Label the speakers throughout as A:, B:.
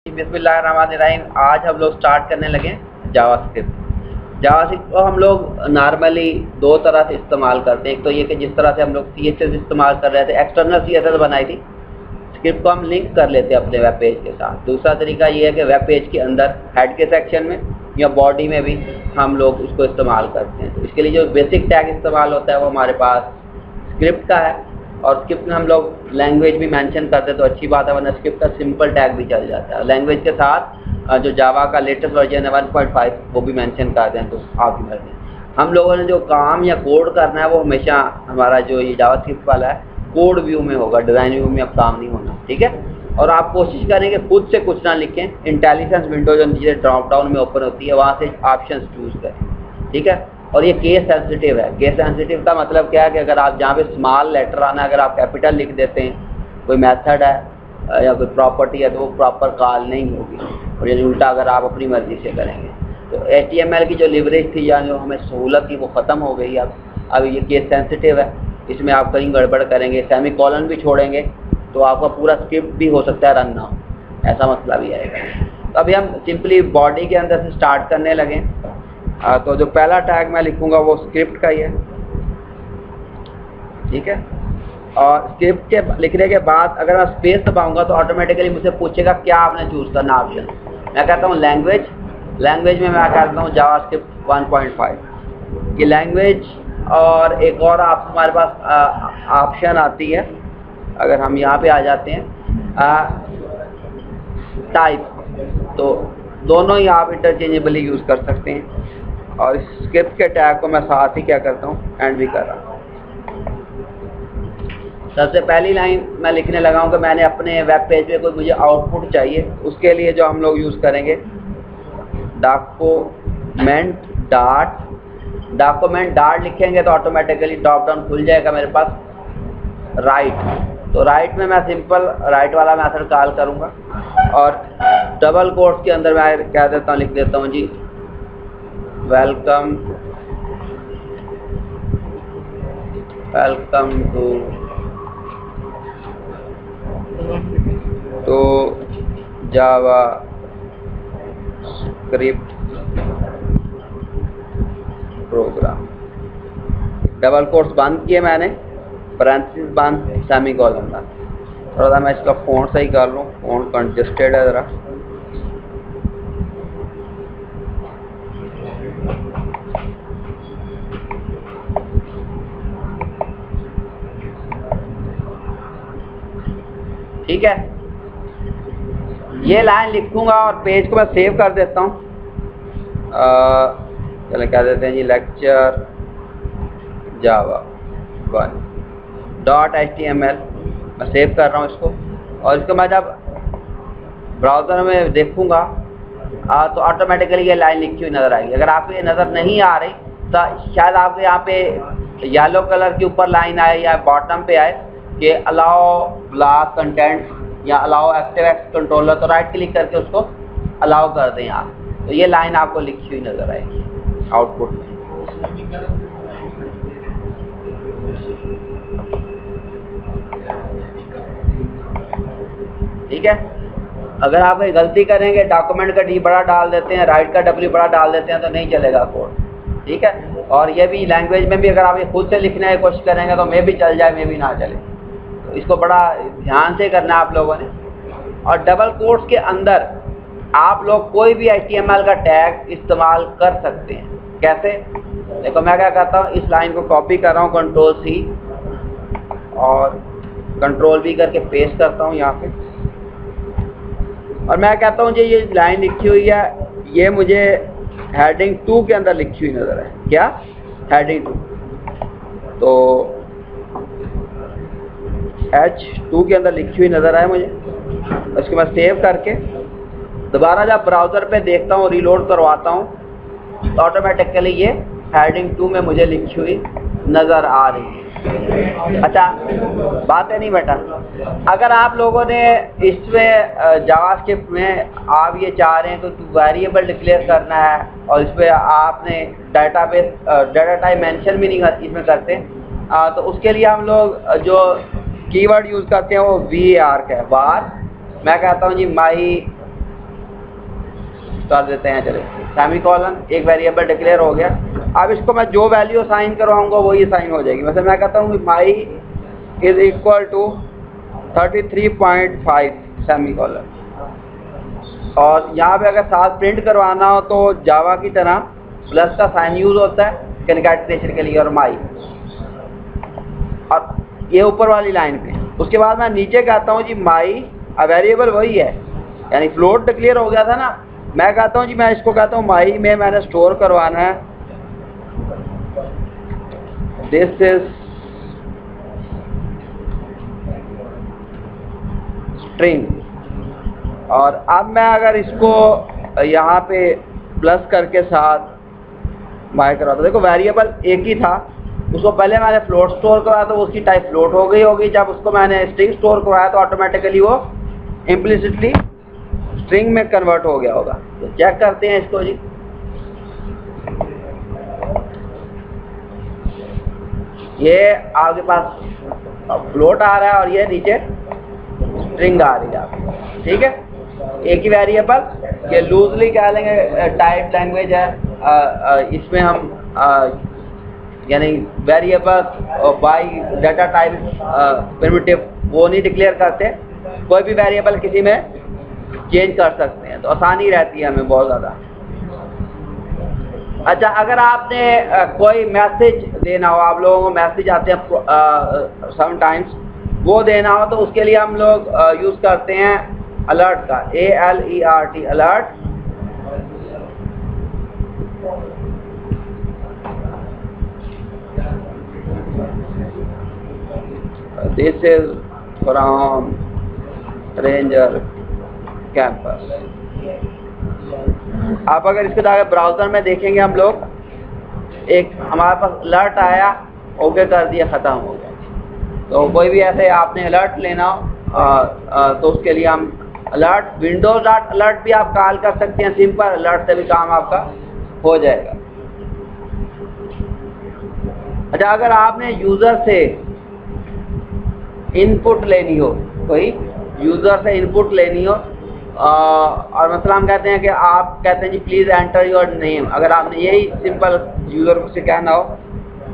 A: बिस्मिल्लाहिर्रहमानिर्रहीम। आज हम लोग स्टार्ट करने लगे जावास्क्रिप्ट को हम लोग नॉर्मली दो तरह से इस्तेमाल करते हैं। एक तो ये कि जिस तरह से हम लोग CSS इस्तेमाल कर रहे थे, एक्सटर्नल CSS बनाई थी, स्क्रिप्ट को हम लिंक कर लेते हैं अपने वेब पेज के साथ। दूसरा तरीका ये है कि वेब पेज के अंदर हेड के सेक्शन में या बॉडी में भी हम लोग उसको इस्तेमाल करते हैं। तो इसके लिए जो बेसिक टैग इस्तेमाल होता है वो हमारे पास स्क्रिप्ट का है, और स्क्रिप्ट में हम लोग लैंग्वेज भी मेंशन करते हैं तो अच्छी बात है, वरना स्क्रिप्ट का सिंपल टैग भी चल जाता है। लैंग्वेज के साथ जो जावा का लेटेस्ट वर्जन है 1.5 वो भी मेंशन कर दें तो आपकी मर्जी। हम लोगों ने जो काम या कोड करना है वो हमेशा हमारा जो ये जावास्क्रिप्ट वाला है कोड व्यू में होगा, डिज़ाइन व्यू में अब काम नहीं होना, ठीक है। और आप कोशिश करेंगे खुद से कुछ ना लिखें, इंटेलिजेंस विंडो जो नीचे ड्रॉप डाउन में ओपन होती है वहाँ से ऑप्शन चूज़ करें, ठीक है। और ये केस सेंसिटिव है। केस सेंसिटिव का मतलब क्या है कि अगर आप जहाँ पे स्मॉल लेटर आना है, अगर आप कैपिटल लिख देते हैं, कोई मेथड है या कोई प्रॉपर्टी है तो वो प्रॉपर कॉल नहीं होगी, और यानी उल्टा अगर आप अपनी मर्जी से करेंगे तो HTML की जो लिवरेज थी या जो हमें सहूलत थी वो ख़त्म हो गई। अब ये केस सेंसिटिव है, इसमें आप कहीं गड़बड़ करेंगे, सेमीकोलन भी छोड़ेंगे तो आपका पूरा स्क्रिप्ट भी हो सकता है रन ना हो, ऐसा मसला भी आएगा। तो अभी हम सिंपली बॉडी के अंदर से स्टार्ट करने लगे। तो जो पहला टैग मैं लिखूंगा वो स्क्रिप्ट का ही है, ठीक है। और स्क्रिप्ट के लिखने के बाद अगर मैं स्पेस दबाऊंगा तो ऑटोमेटिकली मुझे पूछेगा क्या आपने चूज़ करना ऑप्शन। मैं कहता हूँ लैंग्वेज में मैं कहता हूँ जावास्क्रिप्ट 1.5 ये लैंग्वेज। और एक और आप हमारे पास ऑप्शन आती है, अगर हम यहाँ पे आ जाते हैं टाइप, तो दोनों ही आप इंटरचेंजेबली यूज़ कर सकते हैं। और इस स्क्रिप्ट के टैग को मैं साथ ही क्या करता हूँ एंड भी कर रहा हूँ। सबसे पहली लाइन मैं लिखने लगा हूँ कि मैंने अपने वेब पेज पे कोई मुझे आउटपुट चाहिए, उसके लिए जो हम लोग यूज़ करेंगे डॉक्यूमेंट डॉट लिखेंगे तो ऑटोमेटिकली ड्रॉप डाउन खुल जाएगा मेरे पास राइट। तो राइट में मैं सिंपल राइट वाला मेथड कॉल करूँगा, और डबल कोट्स के अंदर मैं क्या देता हूँ, लिख देता हूँ जी welcome to JavaScript program. Double quotes बंद किए मैंने, पैरेंथेसिस बंद, सेमीकोलन बंद। थोड़ा सा मैं इसका फ़ॉन्ट सही कर लूँ, फ़ॉन्ट कंजेस्टेड है ज़रा। ठीक है, ये लाइन लिखूंगा और पेज को मैं सेव कर देता हूँ। चलो क्या देते हैं जी, लेक्चर जावा 1.html मैं सेव कर रहा हूँ इसको। और इसको मैं जब ब्राउज़र में देखूंगा तो ऑटोमेटिकली ये लाइन लिखी हुई नज़र आएगी। अगर आपको ये नज़र नहीं आ रही तो शायद आपके यहाँ पे येलो कलर के ऊपर लाइन आए या बॉटम पे आए कि अलाउ ब्लॉक कंटेंट या अलाउ एक्टिव एक्स कंट्रोलर, तो राइट क्लिक करके उसको अलाउ कर दें आप, तो ये लाइन आपको लिखी हुई नज़र आएगी आउटपुट में। ठीक है, अगर आप कोई गलती करेंगे, डॉक्यूमेंट का डी बड़ा डाल देते हैं, राइट का डब्ल्यू बड़ा डाल देते हैं तो नहीं चलेगा कोड, ठीक है। और ये भी लैंग्वेज में भी अगर आप ये खुद से लिखने की कोशिश करेंगे तो मे भी चल जाए, मे भी ना चले, तो इसको बड़ा ध्यान से करना है आप लोगों ने। और डबल कोट्स के अंदर आप लोग कोई भी HTML का टैग इस्तेमाल कर सकते हैं। कैसे, देखो मैं क्या करता हूँ, इस लाइन को कॉपी कर रहा हूँ, Ctrl+C और Ctrl+V करके पेस्ट करता हूँ यहाँ पे, और मैं कहता हूँ जी ये लाइन लिखी हुई है, ये मुझे हेडिंग 2 के अंदर लिखी हुई नज़र है। क्या, हेडिंग 2, तो H2 के अंदर लिखी हुई नज़र आए मुझे। उसके बाद सेव करके दोबारा जब ब्राउज़र पे देखता हूँ, रीलोड करवाता हूँ, तो ऑटोमेटिकली ये हेडिंग 2 में मुझे लिखी हुई नज़र आ रही है। अच्छा, बात है नहीं बेटा, अगर आप लोगों ने इसमें जावास्क्रिप्ट में आप ये चाह रहे हैं कि वेरिएबल डिक्लेयर करना है और इस पर आपने डाटा टाइप मेंशन भी नहीं इसमें करते, तो उसके लिए हम लोग जो कीवर्ड यूज़ करते हैं वो var का है। var मैं कहता हूँ जी माई कर देते हैं, चले सेमीकोलन, एक वेरिएबल डिक्लेयर हो गया। अब इसको मैं जो वैल्यू असाइन करवाऊंगा वही असाइन हो जाएगी। वैसे मैं कहता हूँ कि माई इज इक्वल टू 33.5 सेमीकोलन, और यहाँ पे अगर साथ प्रिंट करवाना हो तो जावा की तरह प्लस का साइन यूज होता है कैलकुलेशन के लिए, और माई, और ये ऊपर वाली लाइन पे। उसके बाद मैं नीचे कहता हूँ जी माई, वेरिएबल वही है, यानी फ्लोट डिक्लेयर हो गया था ना, मैं कहता हूँ जी मैं इसको कहता हूँ माई में मैंने स्टोर करवाना है दिस इज स्ट्रिंग, और अब मैं अगर इसको यहाँ पे प्लस करके साथ माई करवाता, देखो वेरिएबल एक ही था, उसको पहले मैंने फ्लोट स्टोर करवाया तो उसकी टाइप फ्लोट हो गई होगी, जब उसको मैंने स्ट्रिंग स्टोर करवाया तो ऑटोमेटिकली वो इम्प्लिसिटली स्ट्रिंग में कन्वर्ट हो गया होगा। तो चेक करते हैं इसको जी, ये आपके पास फ्लोट आ रहा है और ये नीचे स्ट्रिंग आ रही है, ठीक है, एक ही वेरिएबल, ये लूजली कह लेंगे टाइप लैंग्वेज है, इसमें हम यानी variable bye data type primitive वो नहीं डिक्लेयर करते, कोई भी वेरिएबल किसी में चेंज कर सकते हैं, तो आसानी रहती है हमें बहुत ज़्यादा। अच्छा, अगर आपने कोई मैसेज देना हो, आप लोगों को मैसेज आते हैं समटाइम्स, वो देना हो तो उसके लिए हम लोग यूज़ करते हैं अलर्ट का, ALERT alert. This is from ranger campus. आप अगर इसके आगे ब्राउज़र में देखेंगे हम लोग, एक हमारे पास अलर्ट आया, ओके कर दिया, ख़त्म हो गया। तो कोई भी ऐसे आपने अलर्ट लेना हो तो उसके लिए हम अलर्ट, विंडोज डॉट अलर्ट भी आप कॉल कर सकते हैं, सिंपल अलर्ट से भी काम आपका हो जाएगा। अच्छा, अगर आपने यूज़र से इनपुट लेनी हो, कोई यूज़र से इनपुट लेनी हो, और मतलब हम कहते हैं कि आप कहते हैं जी प्लीज़ एंटर योर नेम, अगर आपने यही सिंपल यूज़र से कहना हो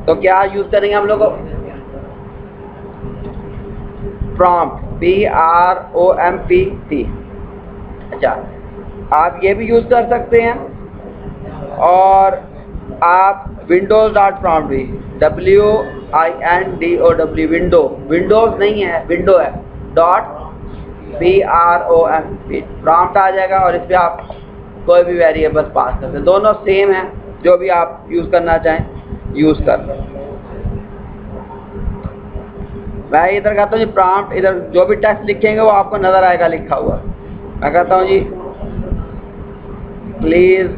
A: तो क्या यूज़ करेंगे हम लोग, प्रॉम्प्ट, PROMPT। अच्छा, आप ये भी यूज़ कर सकते हैं, और आप विंडोज डॉट प्रॉम्प्ट भी, WINDOW, विंडो, विंडोज नहीं है, विंडो है, डॉट PROMPT, प्रॉम्प्ट आ जाएगा, और इस पर आप कोई भी वेरिएबल पास करते हैं, दोनों सेम है, जो भी आप यूज़ करना चाहें यूज़ कर लें। मैं इधर कहता हूँ जी प्रॉम्प्ट, इधर जो भी टेक्स्ट लिखेंगे वो आपको नज़र आएगा लिखा हुआ। मैं कहता हूँ जी प्लीज़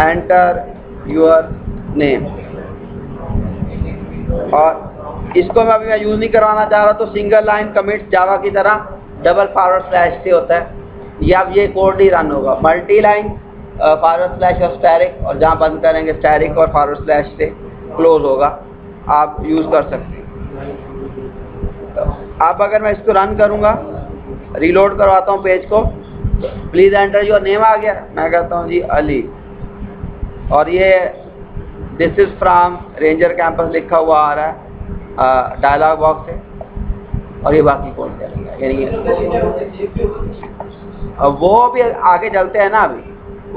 A: एंटर योर नेम, और इसको मैं अभी यूज़ नहीं करवाना चाह रहा, तो सिंगल लाइन कमिट जावा की तरह डबल फॉरवर्ड स्लैश से होता है, या अब ये कोड ही रन होगा, मल्टी लाइन फॉरवर्ड स्लैश और स्टैरिक, और जहाँ बंद करेंगे स्टैरिक और फॉरवर्ड स्लैश से क्लोज होगा, आप यूज़ कर सकते हैं। अब अगर मैं इसको रन करूँगा, रीलोड करवाता हूँ पेज को, प्लीज़ एंटर योर नेम आ गया, मैं कहता हूँ जी अली, और ये this is from ranger campus लिखा हुआ आ रहा है डायलॉग बॉक्स है, और ये बाकी कौन करेगा, यानी अब वो भी आगे चलते हैं ना, अभी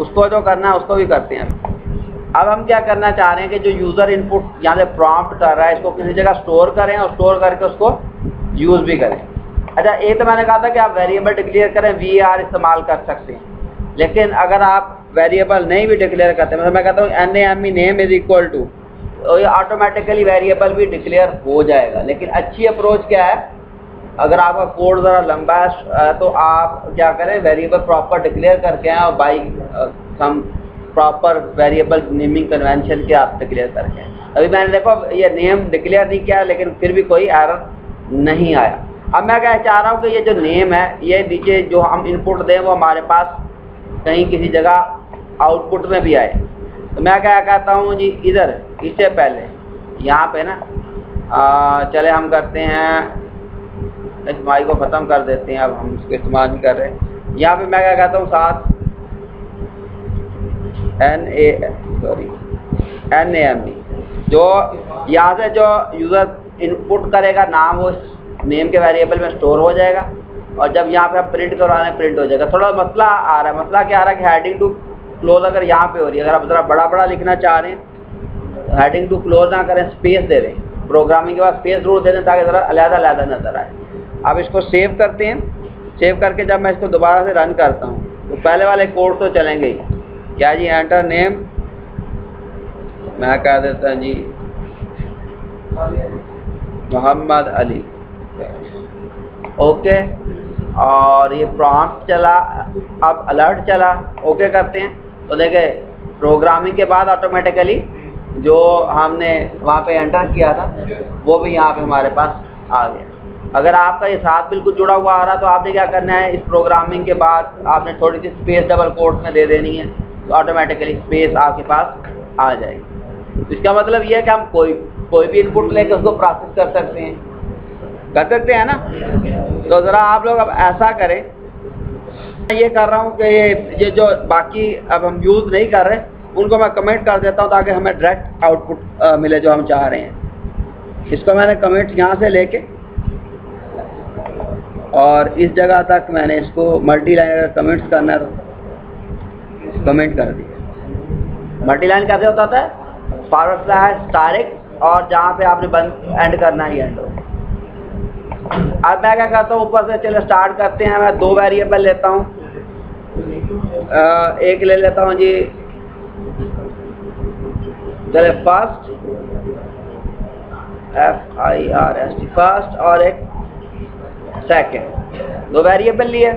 A: उसको जो करना है उसको भी करते हैं। अब हम क्या करना चाह रहे हैं कि जो यूज़र इनपुट यहाँ से प्रॉम्प्ट कर रहा है, इसको किसी जगह स्टोर करें, और स्टोर करके उसको यूज़ भी करें। अच्छा, एक तो मैंने कहा था कि आप वेरिएबल डिक्लेयर करें, VAR इस्तेमाल कर सकते हैं, लेकिन अगर आप वेरिएबल नहीं भी डिक्लेयर करते हैं, मतलब मैं कहता हूँ NAME name is equal to, तो ये ऑटोमेटिकली वेरिएबल भी डिक्लेयर हो जाएगा। लेकिन अच्छी अप्रोच क्या है, अगर आपका कोड ज़रा लंबा है तो आप क्या करें, वेरिएबल प्रॉपर डिक्लेयर करके आएँ, और by some proper variable naming convention के आप डिक्लेयर करके आएँ। अभी मैंने देखो ये नेम डिक्लेयर नहीं किया, लेकिन फिर भी कोई एरर नहीं आया। अब मैं क्या चाह रहा हूँ कि ये जो नेम है, ये नीचे जो हम इनपुट दें वो हमारे पास कहीं किसी जगह आउटपुट में भी आए। तो मैं क्या कहता हूँ जी, इधर इससे पहले यहाँ पे ना चले हम करते हैं, इस माई को ख़त्म कर देते हैं, अब हम इसको इस्तेमाल नहीं कर रहे। यहाँ पे मैं क्या कहता हूँ, साथ NAME, जो यहाँ से जो यूज़र इनपुट करेगा नाम वो नेम के वेरिएबल में स्टोर हो जाएगा, और जब यहाँ पे आप प्रिंट करवाने प्रिंट हो जाएगा। थोड़ा मसला आ रहा है, मसला क्या आ रहा है कि हेडिंग टू क्लोज अगर यहाँ पे हो रही है, अगर आप ज़रा बड़ा बड़ा लिखना चाह रहे हैं, हेडिंग टू क्लोज ना करें, स्पेस दे दें, प्रोग्रामिंग के बाद स्पेस जरूर दे दें ताकि ज़रा अलग-अलग नज़र आए। अब इसको सेव करते हैं। सेव करके जब मैं इसको दोबारा से रन करता हूँ तो पहले वाले कोड तो चलेंगे ही। क्या जी, एंटर नेम, मैं कह देता हूँ जी मोहम्मद अली, ओके, और ये प्रॉम्प्ट चला, अब अलर्ट चला, ओके करते हैं तो देखे प्रोग्रामिंग के बाद ऑटोमेटिकली जो हमने वहाँ पे एंटर किया था वो भी यहाँ पे हमारे पास आ गया। अगर आपका ये साथ बिल्कुल जुड़ा हुआ आ रहा तो आपने क्या करना है, इस प्रोग्रामिंग के बाद आपने थोड़ी सी स्पेस डबल कोट में दे देनी है तो ऑटोमेटिकली स्पेस आपके पास आ जाएगी। तो इसका मतलब ये है कि हम कोई भी इनपुट लेकर उसको प्रोसेस कर सकते हैं ना। तो ज़रा आप लोग अब ऐसा करें, ये कर रहा हूँ कि ये जो बाकी अब हम यूज़ नहीं कर रहे उनको मैं कमेंट कर देता हूँ ताकि हमें डायरेक्ट आउटपुट मिले जो हम चाह रहे हैं। इसको मैंने कमेंट यहाँ से लेके और इस जगह तक मैंने इसको मल्टी लाइन अगर कमेंट्स करना है तो कमेंट कर दिया। मल्टी लाइन कैसे होता है, फॉरवर्ड स्लैश डायरेक्ट, और जहाँ पे आपने बंद एंड करना है एंड हो। अब मैं क्या करता हूँ, ऊपर से चलो स्टार्ट करते हैं। मैं दो वेरिएबल लेता हूँ, एक ले लेता हूँ जी चले फर्स्ट, FIRST फर्स्ट, और एक सेकेंड। दो वेरिएबल लिए।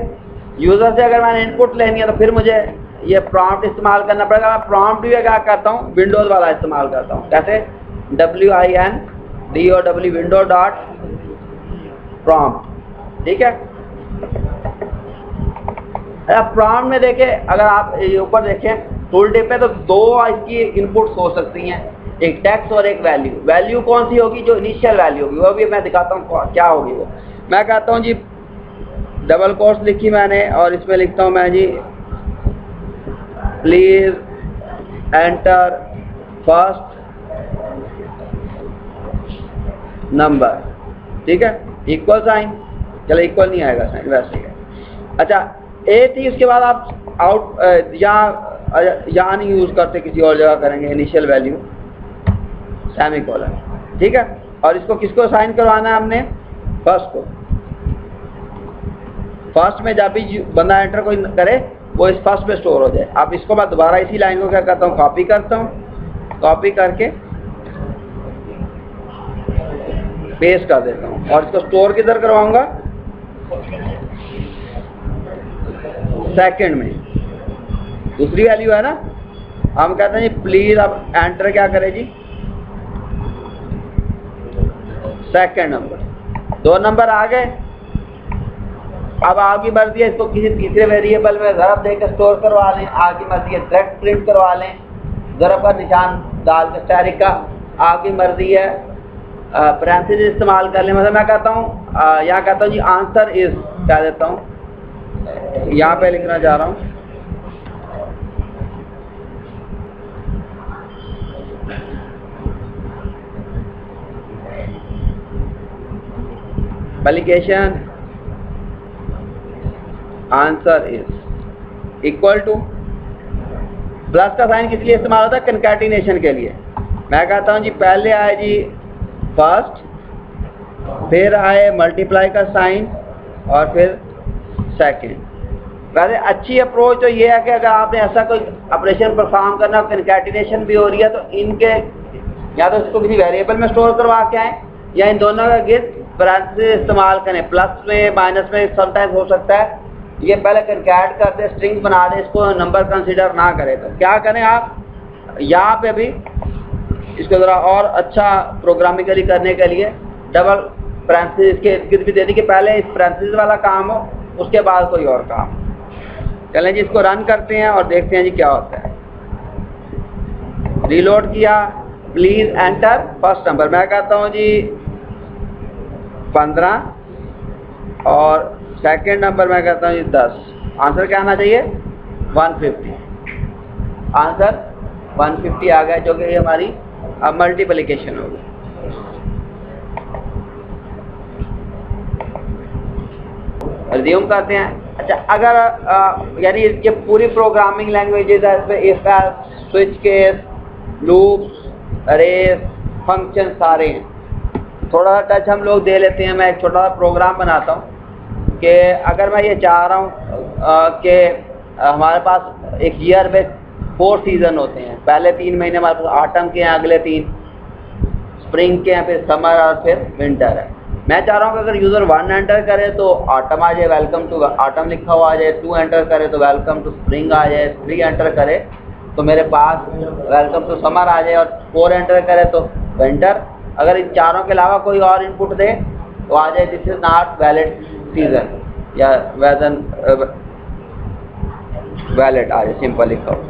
A: यूज़र से अगर मैंने इनपुट लेनी है तो फिर मुझे ये प्रॉम्प्ट इस्तेमाल करना पड़ेगा। मैं प्रॉम्प्ट भी क्या करता हूँ, विंडोज़ वाला इस्तेमाल करता हूँ। कैसे, WINDOW विंडो डॉट प्रॉम्प्ट, ठीक है। प्रॉम्प्ट में देखें, अगर आप ऊपर देखें टूल टिप पे तो दो इसकी इनपुट्स हो सकती हैं, एक टेक्स्ट और एक वैल्यू। वैल्यू कौन सी होगी, जो इनिशियल वैल्यू होगी, वो भी मैं दिखाता हूँ क्या होगी वो। मैं कहता हूँ जी डबल कोट्स लिखी मैंने और इसमें लिखता हूँ मैं जी प्लीज एंटर फर्स्ट नंबर, ठीक है, इक्वल साइन, चलो इक्वल नहीं आएगा साइन वैसे ही है। अच्छा, ए थी, उसके बाद आप आउट यहाँ नहीं यूज़ करते, किसी और जगह करेंगे इनिशियल वैल्यू सेमीकोलन, ठीक है। और इसको किसको साइन करवाना है हमने, फर्स्ट को। फर्स्ट में जब भी बंदा एंटर कोई करे वो इस फर्स्ट में स्टोर हो जाए। अब इसको मैं दोबारा इसी लाइन को क्या करता हूँ, कॉपी करता हूँ, कॉपी करके पेस्ट कर देता हूँ और इसको स्टोर किधर करवाऊंगा, सेकंड में। दूसरी वैल्यू है ना, हम कहते हैं जी प्लीज, अब एंटर क्या करें जी, सेकंड नंबर। दो नंबर आ गए। अब आपकी मर्जी है इसको किसी तीसरे वेरिएबल में ज़रब देकर स्टोर करवा लें, आपकी मर्जी है डायरेक्ट प्रिंट करवा लें, ज़रब का निशान डाल के स्टैरिक का, आपकी मर्जी है पैरेंथेसिस इस्तेमाल कर लें। मतलब मैं कहता हूँ यहाँ कहता हूँ जी आंसर इज, कह देता हूँ, यहाँ पे लिखना चाह रहा हूँ application answer is equal to, plus का साइन किस लिए इस्तेमाल होता है, कंकैटिनेशन के लिए। मैं कहता हूँ जी पहले आए जी फर्स्ट, फिर आए मल्टीप्लाई का साइन और फिर सेकंड। वैसे अच्छी अप्रोच तो ये है कि अगर आपने ऐसा कोई ऑपरेशन परफॉर्म करना, कंकैटिनेशन भी हो रही है, तो इनके या तो इसको किसी वेरिएबल में स्टोर करवा के आए या इन दोनों का गिर पैरेंथेसिस इस्तेमाल करें। प्लस में माइनस में समटाइम्स हो सकता है, ये पहले कंकैट कर दे, स्ट्रिंग बना दे, इसको नंबर कंसीडर ना करें। तो क्या करें आप यहाँ पे भी इसको ज़रा और अच्छा प्रोग्रामिकली करने के लिए डबल पैरेंथेसिस के गिर भी दे दी कि पहले इस पैरेंथेसिस वाला काम हो, उसके बाद कोई और काम। चलें जी, इसको रन करते हैं और देखते हैं जी क्या होता है। रीलोड किया, प्लीज एंटर फर्स्ट नंबर। मैं कहता हूँ जी 15 और सेकंड नंबर मैं कहता हूँ जी 10। आंसर क्या आना चाहिए, 150। आंसर 150 आ गया, जो कि हमारी मल्टीप्लिकेशन होगी। रिज्यूम करते हैं। अच्छा, अगर यानी ये पूरी प्रोग्रामिंग लैंग्वेजेस है, इसमें if else, switch case, loops, arrays, function सारे हैं। थोड़ा सा टच हम लोग दे लेते हैं। मैं एक छोटा सा प्रोग्राम बनाता हूँ कि अगर मैं ये चाह रहा हूँ कि हमारे पास एक ईयर में 4 सीज़न होते हैं। पहले 3 महीने हमारे पास ऑटम के हैं, अगले 3 स्प्रिंग के हैं, फिर समर और फिर विंटर है। मैं चाह रहा हूँ कि अगर यूज़र 1 एंटर करे तो ऑटम आ जाए, वेलकम टू ऑटम लिखा हुआ आ जाए। 2 एंटर करे तो वेलकम टू स्प्रिंग आ जाए। 3 एंटर करे तो मेरे पास वेलकम टू समर आ जाए, और 4 एंटर करे तो विंटर। अगर इन चारों के अलावा कोई और इनपुट दे तो आ जाए this is not valid season, या वेदन वैलिड आ जाए, सिंपल लिखा हो।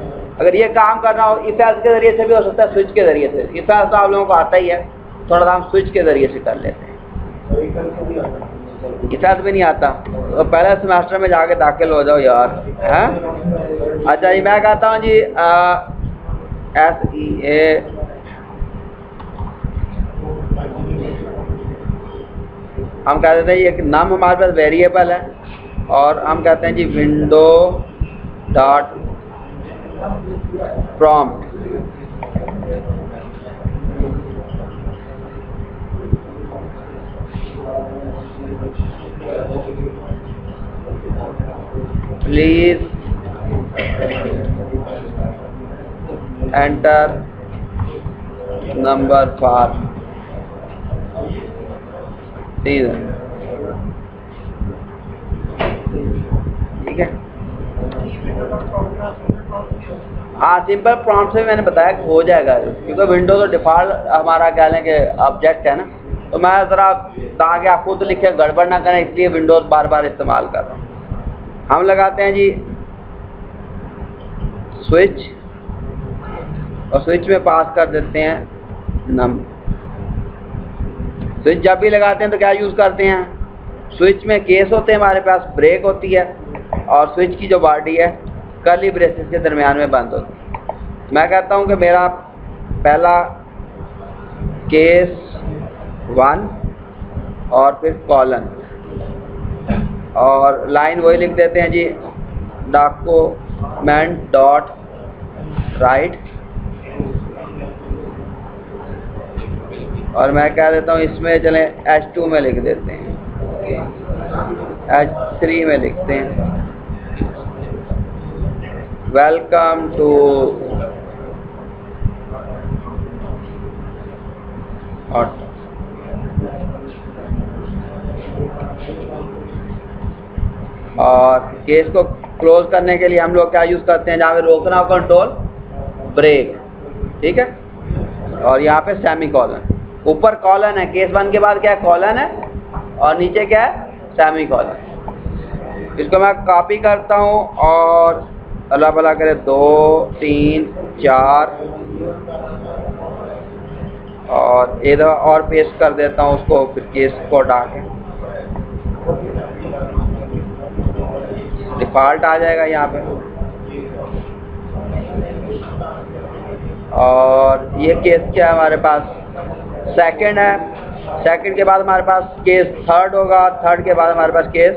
A: अगर ये काम करना हो इफ एल्स के जरिए से भी हो सकता है, स्विच के जरिए से। इफ एल्स तो आप लोगों को आता ही है, थोड़ा सा हम स्विच के जरिए से कर लेते हैं। इफ एल्स भी नहीं आता तो पहले सेमेस्टर में जाके दाखिल हो जाओ यार, हैं? अच्छा जी, मैं कहता हूँ जी SEA हम कह देते हैं ये एक नाम हमारे पास वेरिएबल है, और हम कहते हैं जी window dot prompt. Please enter number for season. ठीक है, हाँ, सिंपल प्रॉम्प्ट से मैंने बताया कि हो जाएगा, क्योंकि विंडो तो डिफ़ॉल्ट हमारा कह लें कि ऑब्जेक्ट है ना। तो मैं ज़रा ताकि आप खुद लिखे गड़बड़ ना करें, इसलिए विंडोज़ बार बार इस्तेमाल कर रहा हूँ। हम लगाते हैं जी स्विच, और स्विच में पास कर देते हैं नम। स्विच जब भी लगाते हैं तो क्या यूज़ करते हैं? स्विच में केस होते हैं हमारे पास, ब्रेक होती है, और स्विच की जो बॉडी है कर्ली ब्रेसेस के दरमियान में बंद होती है। मैं कहता हूँ कि मेरा पहला केस 1 और फिर कॉलन, और लाइन वही लिख देते हैं जी डॉक्यूमेंट डॉट राइट, और मैं कह देता हूँ इसमें चलें H2 में लिख देते हैं, H3 में लिखते हैं वेलकम टू ऑटम। और केस को क्लोज करने के लिए हम लोग क्या यूज़ करते हैं? जहाँ पे रोकना हो कंट्रोल ब्रेक, ठीक है, और यहाँ पे सेमी कॉलन। ऊपर कॉलन है, केस 1 के बाद क्या है? कॉलन है, और नीचे क्या है? Semi colon. इसको मैं कॉपी करता हूँ और अल्लाह भला करे 2 3 4 और एक दफ़ा और पेस्ट कर देता हूँ उसको, फिर केस को हटा के डिफ़ॉल्ट आ जाएगा यहाँ पे। और ये केस क्या है हमारे पास? सेकंड है। सेकंड के बाद हमारे पास केस 3rd होगा, 3rd के बाद हमारे पास केस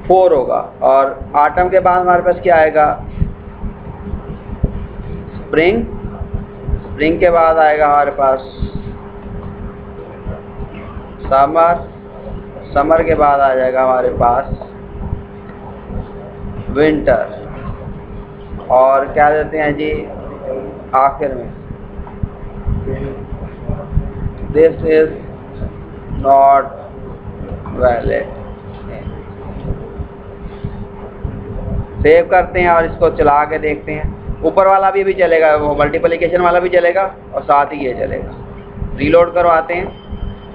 A: 4 होगा, और ऑटम के बाद हमारे पास क्या आएगा? स्प्रिंग। स्प्रिंग के बाद आएगा हमारे पास समर। समर के बाद आ जाएगा हमारे पास विंटर, और क्या देते हैं जी आखिर में this is not valid. Save करते हैं और इसको चला के देखते हैं। ऊपर वाला भी चलेगा, वो मल्टीप्लिकेशन वाला भी चलेगा, और साथ ही ये चलेगा। रीलोड करवाते हैं।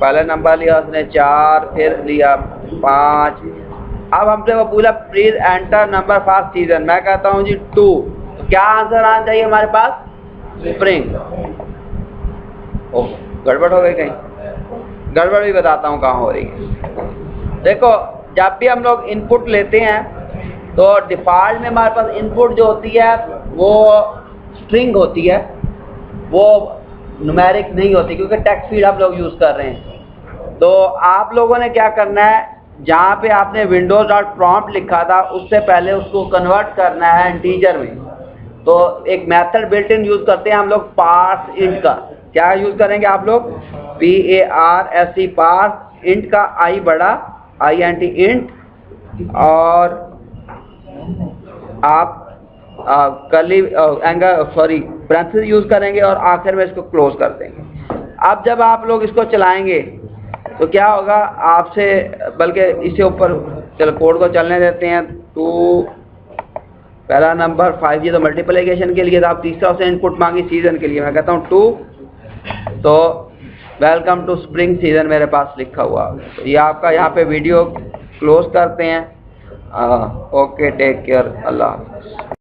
A: पहले नंबर लिया उसने 4, फिर लिया 5। अब हमसे वो पूरा please enter number for season. मैं कहता हूँ जी 2। तो क्या आंसर आना चाहिए हमारे पास? स्प्रिंग। ओह, गड़बड़ हो गई कहीं? गड़बड़ भी बताता हूँ कहाँ हो रही है। देखो, जब भी हम लोग इनपुट लेते हैं तो डिफ़ॉल्ट में हमारे पास इनपुट जो होती है वो स्ट्रिंग होती है, वो न्यूमेरिक नहीं होती, क्योंकि टेक्स्ट फील्ड हम लोग यूज़ कर रहे हैं। तो आप लोगों ने क्या करना है, जहाँ पे आपने windows.prompt लिखा था उससे पहले उसको कन्वर्ट करना है इंटीजर में। तो एक मेथड बिल्ट इन यूज़ करते हैं हम लोग, पार्स इंट का। क्या यूज़ करेंगे आप लोग? PARSE, पार्स इंट का, आई बड़ा INT इंट, और आप कर्ली ब्रैकेट यूज़ करेंगे और आखिर में इसको क्लोज कर देंगे। अब जब आप लोग इसको चलाएंगे तो क्या होगा आपसे, बल्कि इससे ऊपर चलो कोड को चलने देते हैं। 2 पहला नंबर 5 ये तो मल्टीप्लिकेशन के लिए था, आप तीसरा उसे इनपुट मांगी सीजन के लिए, मैं कहता हूँ 2। तो वेलकम टू स्प्रिंग सीजन मेरे पास लिखा हुआ। तो ये आपका यहाँ पे वीडियो क्लोज करते हैं। ओके, टेक केयर, अल्लाह।